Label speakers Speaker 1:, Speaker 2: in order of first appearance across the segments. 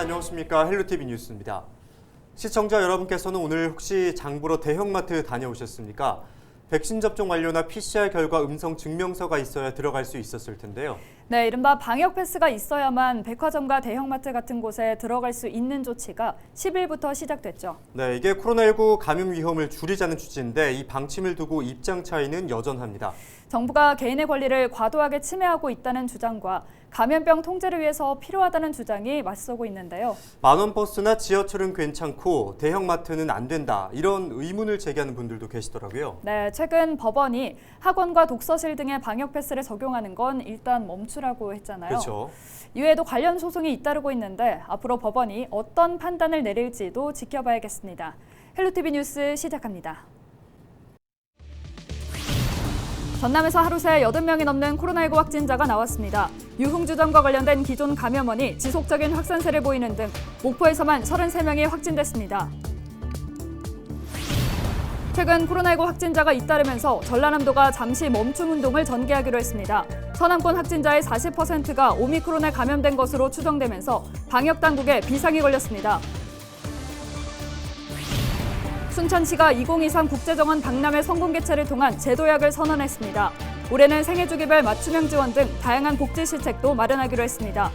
Speaker 1: 안녕하십니까. 헬로티비 뉴스입니다. 시청자 여러분께서는 오늘 혹시 장 보러 대형마트 다녀오셨습니까? 백신 접종 완료나 PCR 결과 음성 증명서가 있어야 들어갈 수 있었을 텐데요.
Speaker 2: 네, 이른바 방역 패스가 있어야만 백화점과 대형마트 같은 곳에 들어갈 수 있는 조치가 10일부터 시작됐죠.
Speaker 1: 네, 이게 코로나19 감염 위험을 줄이자는 취지인데 이 방침을 두고 입장 차이는 여전합니다.
Speaker 2: 정부가 개인의 권리를 과도하게 침해하고 있다는 주장과 감염병 통제를 위해서 필요하다는 주장이 맞서고 있는데요.
Speaker 1: 만원 버스나 지하철은 괜찮고 대형마트는 안 된다. 이런 의문을 제기하는 분들도 계시더라고요.
Speaker 2: 네, 최근 법원이 학원과 독서실 등의 방역 패스를 적용하는 건 일단 멈추라고 했잖아요.
Speaker 1: 그렇죠.
Speaker 2: 이외에도 관련 소송이 잇따르고 있는데 앞으로 법원이 어떤 판단을 내릴지도 지켜봐야겠습니다. 헬로티비 뉴스 시작합니다. 전남에서 하루 새 80명이 넘는 코로나19 확진자가 나왔습니다. 유흥주점과 관련된 기존 감염원이 지속적인 확산세를 보이는 등 목포에서만 33명이 확진됐습니다. 최근 코로나19 확진자가 잇따르면서 전라남도가 잠시 멈춤 운동을 전개하기로 했습니다. 서남권 확진자의 40%가 오미크론에 감염된 것으로 추정되면서 방역당국에 비상이 걸렸습니다. 순천시가 2023 국제정원 박람회 성공 개최를 통한 제도약을 선언했습니다. 올해는 생애주기별 맞춤형 지원 등 다양한 복지 시책도 마련하기로 했습니다.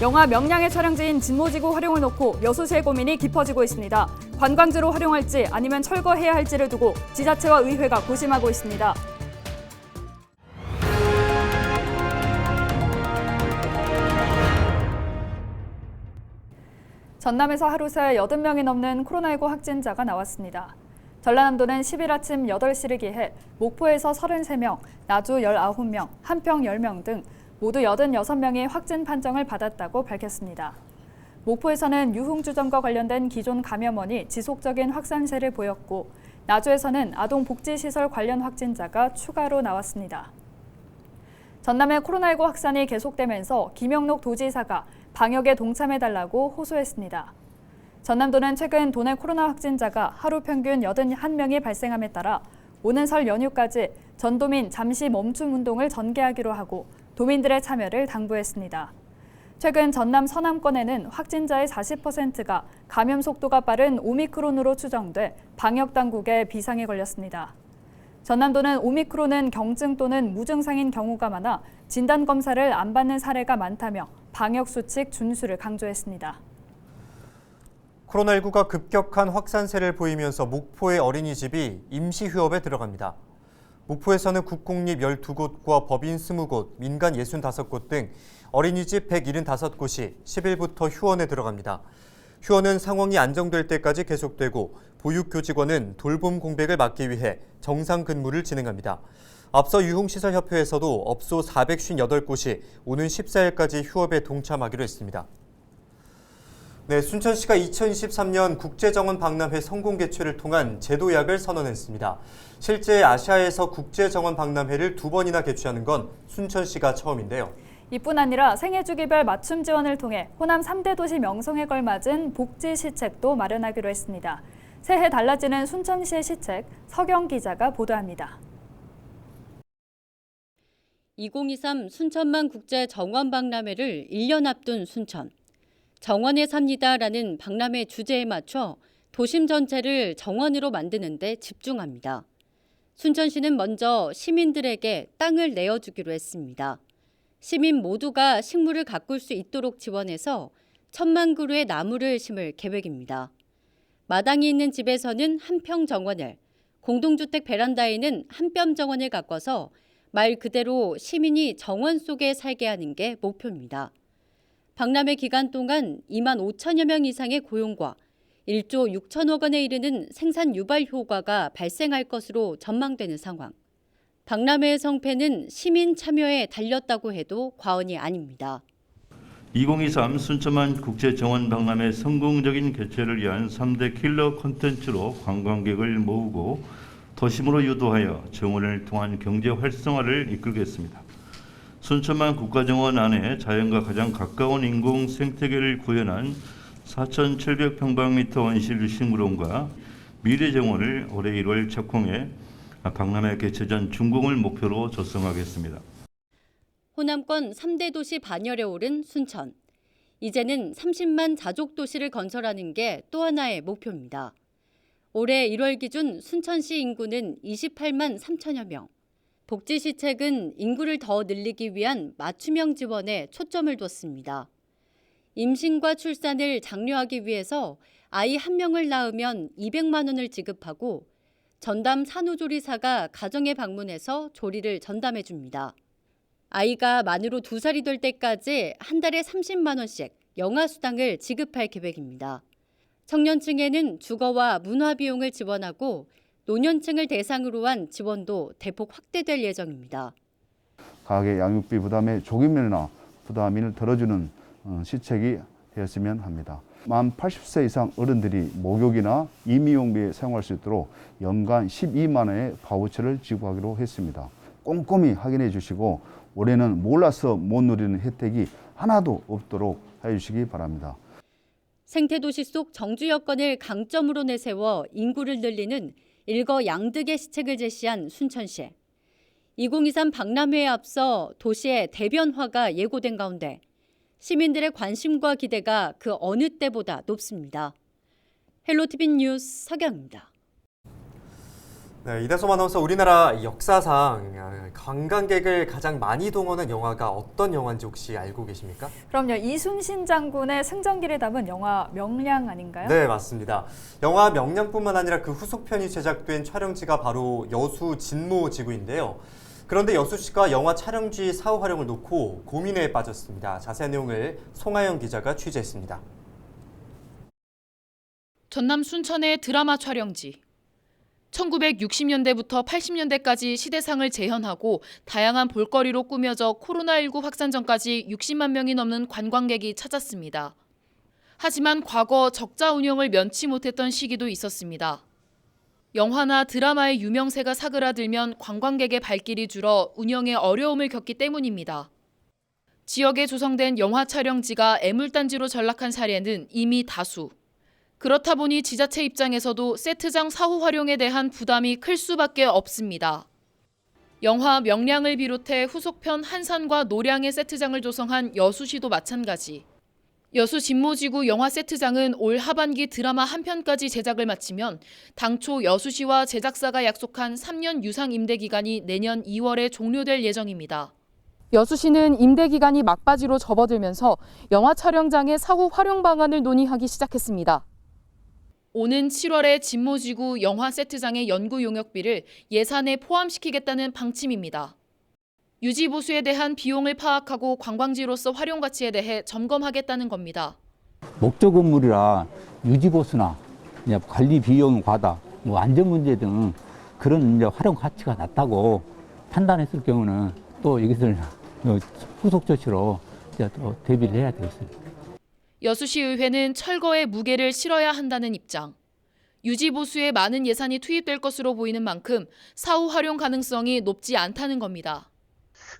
Speaker 2: 영화 명량의 촬영지인 진모지구 활용을 놓고 여수시의 고민이 깊어지고 있습니다. 관광지로 활용할지 아니면 철거해야 할지를 두고 지자체와 의회가 고심하고 있습니다. 전남에서 하루 새 80명이 넘는 코로나19 확진자가 나왔습니다. 전라남도는 10일 아침 8시를 기해 목포에서 33명, 나주 19명, 한평 10명 등 모두 86명이 확진 판정을 받았다고 밝혔습니다. 목포에서는 유흥주점과 관련된 기존 감염원이 지속적인 확산세를 보였고 나주에서는 아동복지시설 관련 확진자가 추가로 나왔습니다. 전남의 코로나19 확산이 계속되면서 김영록 도지사가 방역에 동참해달라고 호소했습니다. 전남도는 최근 도내 코로나 확진자가 하루 평균 81명이 발생함에 따라 오는 설 연휴까지 전도민 잠시 멈춤 운동을 전개하기로 하고 도민들의 참여를 당부했습니다. 최근 전남 서남권에는 확진자의 40%가 감염 속도가 빠른 오미크론으로 추정돼 방역당국에 비상이 걸렸습니다. 전남도는 오미크론은 경증 또는 무증상인 경우가 많아 진단검사를 안 받는 사례가 많다며 방역수칙 준수를 강조했습니다.
Speaker 1: 코로나19가 급격한 확산세를 보이면서 목포의 어린이집이 임시휴업에 들어갑니다. 목포에서는 국공립 12곳과 법인 20곳, 민간 65곳 등 어린이집 175곳이 10일부터 휴원에 들어갑니다. 휴원은 상황이 안정될 때까지 계속되고 보육교직원은 돌봄 공백을 막기 위해 정상 근무를 진행합니다. 앞서 유흥시설협회에서도 업소 458곳이 오는 14일까지 휴업에 동참하기로 했습니다. 네, 순천시가 2023년 국제정원 박람회 성공 개최를 통한 제도약을 선언했습니다. 실제 아시아에서 국제정원 박람회를 2번이나 개최하는 건 순천시가 처음인데요.
Speaker 2: 이뿐 아니라 생애주기별 맞춤 지원을 통해 호남 3대 도시 명성에 걸맞은 복지 시책도 마련하기로 했습니다. 새해 달라지는 순천시의 시책, 서경 기자가 보도합니다.
Speaker 3: 2023 순천만 국제 정원 박람회를 1년 앞둔 순천. 정원에 삽니다라는 박람회 주제에 맞춰 도심 전체를 정원으로 만드는 데 집중합니다. 순천시는 먼저 시민들에게 땅을 내어주기로 했습니다. 시민 모두가 식물을 가꿀 수 있도록 지원해서 1,000만 그루의 나무를 심을 계획입니다. 마당이 있는 집에서는 한평 정원을, 공동주택 베란다에는 한뼘 정원을 가꿔서 말 그대로 시민이 정원 속에 살게 하는 게 목표입니다. 박람회 기간 동안 2만 5천여 명 이상의 고용과 1조 6천억 원에 이르는 생산 유발 효과가 발생할 것으로 전망되는 상황. 박람회의 성패는 시민 참여에 달렸다고 해도 과언이 아닙니다.
Speaker 4: 2023 순천만 국제정원 박람회 성공적인 개최를 위한 3대 킬러 콘텐츠로 관광객을 모으고 도심으로 유도하여 정원을 통한 경제 활성화를 이끌겠습니다. 순천만 국가정원 안에 자연과 가장 가까운 인공 생태계를 구현한 4,700평방미터 원실 식물원과 미래정원을 올해 1월 착공해 박람회 개최 전 준공을 목표로 조성하겠습니다.
Speaker 3: 호남권 3대 도시 반열에 오른 순천. 이제는 30만 자족 도시를 건설하는 게 또 하나의 목표입니다. 올해 1월 기준 순천시 인구는 28만 3천여 명. 복지시책은 인구를 더 늘리기 위한 맞춤형 지원에 초점을 뒀습니다. 임신과 출산을 장려하기 위해서 아이 한 명을 낳으면 200만 원을 지급하고 전담 산후조리사가 가정에 방문해서 조리를 전담해 줍니다. 아이가 만으로 2살이 될 때까지 한 달에 30만 원씩 영아수당을 지급할 계획입니다. 청년층에는 주거와 문화 비용을 지원하고 노년층을 대상으로 한 지원도 대폭 확대될 예정입니다.
Speaker 5: 가계 양육비 부담의 조금이나 부담을 덜어주는 시책이 되었으면 합니다. 만 80세 이상 어른들이 목욕이나 임의용비에 사용할 수 있도록 연간 12만 원의 바우처를 지급하기로 했습니다. 꼼꼼히 확인해 주시고 올해는 몰라서 못 누리는 혜택이 하나도 없도록 해주시기 바랍니다.
Speaker 3: 생태도시 속 정주 여건을 강점으로 내세워 인구를 늘리는 일거양득의 시책을 제시한 순천시. 2023 박람회에 앞서 도시의 대변화가 예고된 가운데 시민들의 관심과 기대가 그 어느 때보다 높습니다. 헬로티비 뉴스 서경입니다.
Speaker 1: 네, 이다솜 아나운서, 우리나라 역사상 관광객을 가장 많이 동원한 영화가 어떤 영화인지 혹시 알고 계십니까?
Speaker 2: 그럼요. 이순신 장군의 승전기를 담은 영화 명량 아닌가요?
Speaker 1: 네, 맞습니다. 영화 명량뿐만 아니라 그 후속편이 제작된 촬영지가 바로 여수 진모지구인데요. 그런데 여수 씨가 영화 촬영지 사후 활용을 놓고 고민에 빠졌습니다. 자세한 내용을 송하영 기자가 취재했습니다.
Speaker 6: 전남 순천의 드라마 촬영지. 1960년대부터 80년대까지 시대상을 재현하고 다양한 볼거리로 꾸며져 코로나19 확산 전까지 60만 명이 넘는 관광객이 찾았습니다. 하지만 과거 적자 운영을 면치 못했던 시기도 있었습니다. 영화나 드라마의 유명세가 사그라들면 관광객의 발길이 줄어 운영에 어려움을 겪기 때문입니다. 지역에 조성된 영화 촬영지가 애물단지로 전락한 사례는 이미 다수. 그렇다 보니 지자체 입장에서도 세트장 사후 활용에 대한 부담이 클 수밖에 없습니다. 영화 명량을 비롯해 후속편 한산과 노량의 세트장을 조성한 여수시도 마찬가지. 여수 진모지구 영화 세트장은 올 하반기 드라마 한 편까지 제작을 마치면 당초 여수시와 제작사가 약속한 3년 유상 임대 기간이 내년 2월에 종료될 예정입니다. 여수시는 임대 기간이 막바지로 접어들면서 영화 촬영장의 사후 활용 방안을 논의하기 시작했습니다. 오는 7월에 진모지구 영화 세트장의 연구 용역비를 예산에 포함시키겠다는 방침입니다. 유지 보수에 대한 비용을 파악하고 관광지로서 활용 가치에 대해 점검하겠다는 겁니다.
Speaker 7: 목적 건물이라 유지 보수나 관리 비용 과다, 안전 문제 등 그런 활용 가치가 낮다고 판단했을 경우는 또 이것을 후속 조치로 또 대비를 해야 되겠습니다.
Speaker 6: 여수시의회는 철거에 무게를 실어야 한다는 입장. 유지 보수에 많은 예산이 투입될 것으로 보이는 만큼 사후 활용 가능성이 높지 않다는 겁니다.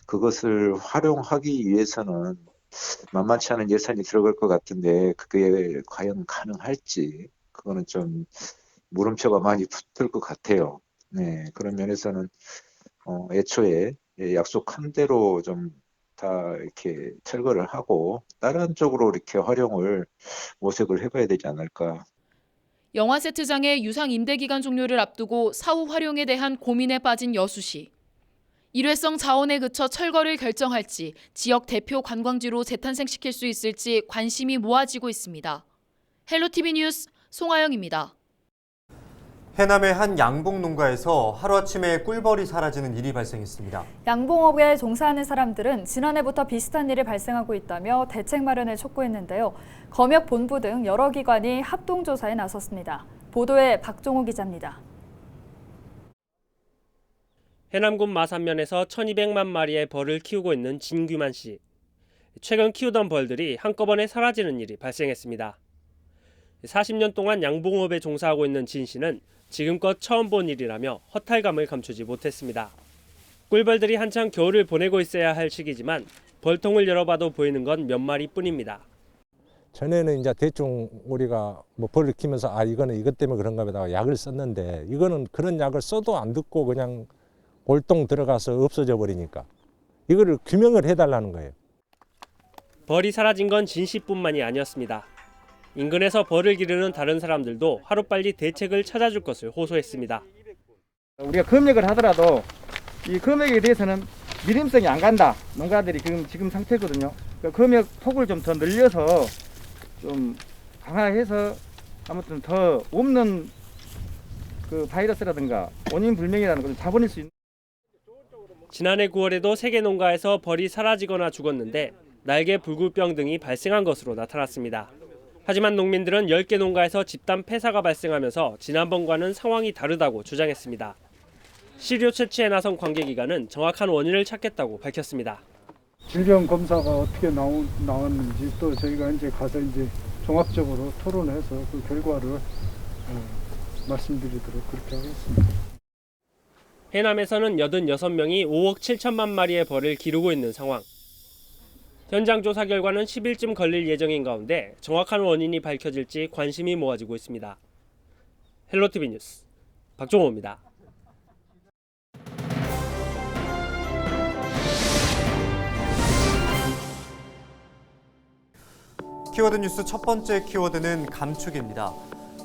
Speaker 8: 그것을 활용하기 위해서는 만만치 않은 예산이 들어갈 것 같은데 그게 과연 가능할지 그거는 좀 물음표가 많이 붙을 것 같아요. 네, 그런 면에서는 애초에 약속한 대로 좀 다 이렇게 철거를 하고 다른 쪽으로 이렇게 활용을 모색을 해봐야 되지 않을까.
Speaker 6: 영화 세트장의 유상 임대 기간 종료를 앞두고 사후 활용에 대한 고민에 빠진 여수시. 일회성 자원에 그쳐 철거를 결정할지 지역 대표 관광지로 재탄생시킬 수 있을지 관심이 모아지고 있습니다. 헬로티비 뉴스 송하영입니다.
Speaker 1: 해남의 한 양봉 농가에서 하루아침에 꿀벌이 사라지는 일이 발생했습니다.
Speaker 2: 양봉업에 종사하는 사람들은 지난해부터 비슷한 일이 발생하고 있다며 대책 마련을 촉구했는데요. 검역본부 등 여러 기관이 합동조사에 나섰습니다. 보도에 박종호 기자입니다.
Speaker 9: 해남군 마산면에서 1200만 마리의 벌을 키우고 있는 진규만 씨. 최근 키우던 벌들이 한꺼번에 사라지는 일이 발생했습니다. 40년 동안 양봉업에 종사하고 있는 진 씨는 지금껏 처음 본 일이라며 허탈감을 감추지 못했습니다. 꿀벌들이 한창 겨울을 보내고 있어야 할 시기지만 벌통을 열어봐도 보이는 건 몇 마리뿐입니다.
Speaker 10: 전에는 이제 대충 우리가 벌을 키면서 이거는 이것 때문에 그런가 보다 약을 썼는데 이거는 그런 약을 써도 안 듣고 그냥 골동 들어가서 없어져 버리니까 이거를 규명을 해달라는 거예요.
Speaker 9: 벌이 사라진 건 진 씨뿐만이 아니었습니다. 인근에서 벌을 기르는 다른 사람들도 하루빨리 대책을 찾아줄 것을 호소했습니다.
Speaker 11: 우리가 검역을 하더라도 이 검역에 대해서는 믿음성이 안 간다. 농가들이 지금 상태거든요. 검역 폭을 좀 더 늘려서 좀 강화해서 아무튼 더 없는 그 바이러스라든가 원인 불명이라는 것을 잡아낼 수 있는.
Speaker 9: 지난해 9월에도 세계 농가에서 벌이 사라지거나 죽었는데 날개 불구병 등이 발생한 것으로 나타났습니다. 하지만 농민들은 10개 농가에서 집단 폐사가 발생하면서 지난번과는 상황이 다르다고 주장했습니다. 시료 채취에 나선 관계기관은 정확한 원인을 찾겠다고 밝혔습니다.
Speaker 12: 질병 검사가 어떻게 나왔는지 또 저희가 이제 가서 이제 종합적으로 토론해서 그 결과를 말씀드리도록 그렇게 하겠습니다.
Speaker 9: 해남에서는 86명이 5억 7천만 마리의 벌을 기르고 있는 상황. 현장 조사 결과는 10일쯤 걸릴 예정인 가운데 정확한 원인이 밝혀질지 관심이 모아지고 있습니다. 헬로티비 뉴스 박종호입니다.
Speaker 1: 키워드 뉴스 첫 번째 키워드는 감축입니다.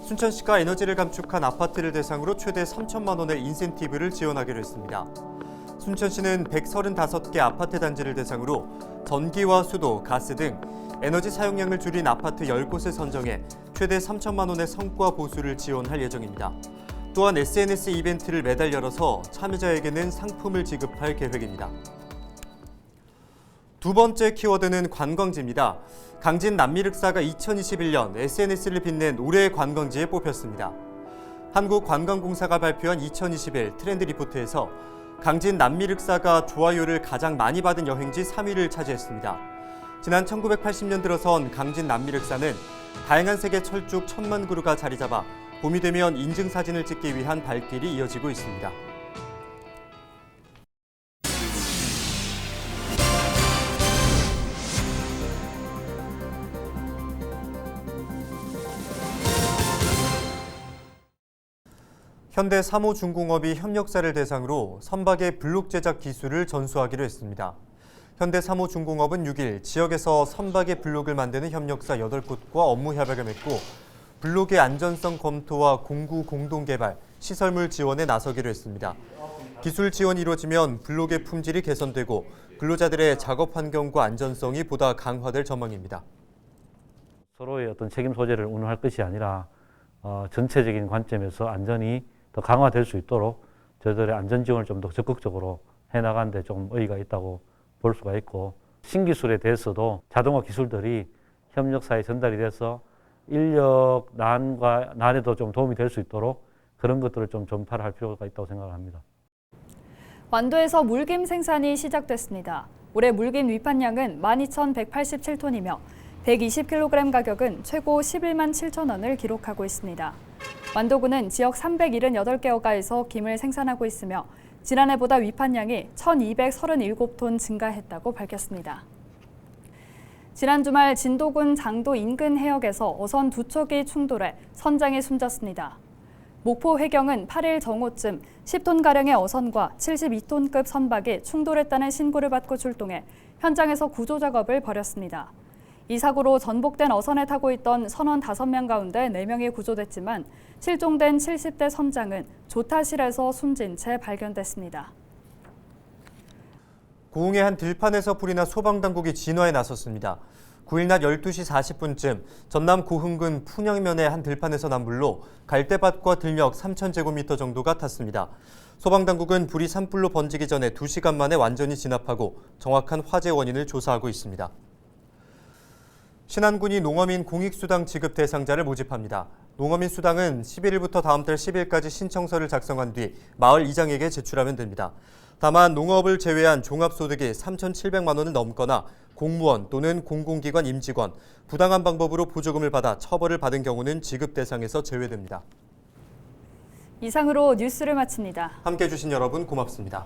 Speaker 1: 순천시가 에너지를 감축한 아파트를 대상으로 최대 3천만 원의 인센티브를 지원하기로 했습니다. 순천시는 135개 아파트 단지를 대상으로 전기와 수도, 가스 등 에너지 사용량을 줄인 아파트 10곳을 선정해 최대 3천만 원의 성과 보수를 지원할 예정입니다. 또한 SNS 이벤트를 매달 열어서 참여자에게는 상품을 지급할 계획입니다. 두 번째 키워드는 관광지입니다. 강진 남미륵사가 2021년 SNS를 빛낸 올해의 관광지에 뽑혔습니다. 한국관광공사가 발표한 2021 트렌드 리포트에서 강진 남미륵사가 좋아요를 가장 많이 받은 여행지 3위를 차지했습니다. 지난 1980년 들어선 강진 남미륵사는 다양한 세계 철쭉 1000만 그루가 자리 잡아 봄이 되면 인증사진을 찍기 위한 발길이 이어지고 있습니다. 현대사무중공업이 협력사를 대상으로 선박의 블록 제작 기술을 전수하기로 했습니다. 현대사무중공업은 6일 지역에서 선박의 블록을 만드는 협력사 8곳과 업무 협약을 맺고 블록의 안전성 검토와 공구 공동개발, 시설물 지원에 나서기로 했습니다. 기술 지원이 이루어지면 블록의 품질이 개선되고 근로자들의 작업 환경과 안전성이 보다 강화될 전망입니다.
Speaker 13: 서로의 어떤 책임 소재를 운운할 것이 아니라 전체적인 관점에서 안전이 더 강화될 수 있도록 저희들의 안전 지원을 좀 더 적극적으로 해나가는 데 좀 의의가 있다고 볼 수가 있고, 신기술에 대해서도 자동화 기술들이 협력사에 전달이 돼서 난에도 좀 도움이 될 수 있도록 그런 것들을 좀 전파를 할 필요가 있다고 생각을 합니다.
Speaker 2: 완도에서 물김 생산이 시작됐습니다. 올해 물김 위판량은 12,187톤이며 120kg 가격은 최고 11만 7천 원을 기록하고 있습니다. 완도군은 지역 378개 어가에서 김을 생산하고 있으며 지난해보다 위판량이 1,237톤 증가했다고 밝혔습니다. 지난 주말 진도군 장도 인근 해역에서 어선 두 척이 충돌해 선장이 숨졌습니다. 목포 해경은 8일 정오쯤 10톤가량의 어선과 72톤급 선박이 충돌했다는 신고를 받고 출동해 현장에서 구조 작업을 벌였습니다. 이 사고로 전복된 어선에 타고 있던 선원 5명 가운데 4명이 구조됐지만 실종된 70대 선장은 조타실에서 숨진 채 발견됐습니다.
Speaker 1: 고흥의 한 들판에서 불이 나 소방당국이 진화에 나섰습니다. 9일 낮 12시 40분쯤 전남 고흥군 풍영면의 한 들판에서 난 불로 갈대밭과 들녘 3,000제곱미터 정도가 탔습니다. 소방당국은 불이 산불로 번지기 전에 2시간 만에 완전히 진압하고 정확한 화재 원인을 조사하고 있습니다. 신안군이 농어민 공익수당 지급 대상자를 모집합니다. 농어민 수당은 11일부터 다음 달 10일까지 신청서를 작성한 뒤 마을 이장에게 제출하면 됩니다. 다만 농업을 제외한 종합소득이 3,700만 원을 넘거나 공무원 또는 공공기관 임직원, 부당한 방법으로 보조금을 받아 처벌을 받은 경우는 지급 대상에서 제외됩니다.
Speaker 2: 이상으로 뉴스를 마칩니다.
Speaker 1: 함께해 주신 여러분 고맙습니다.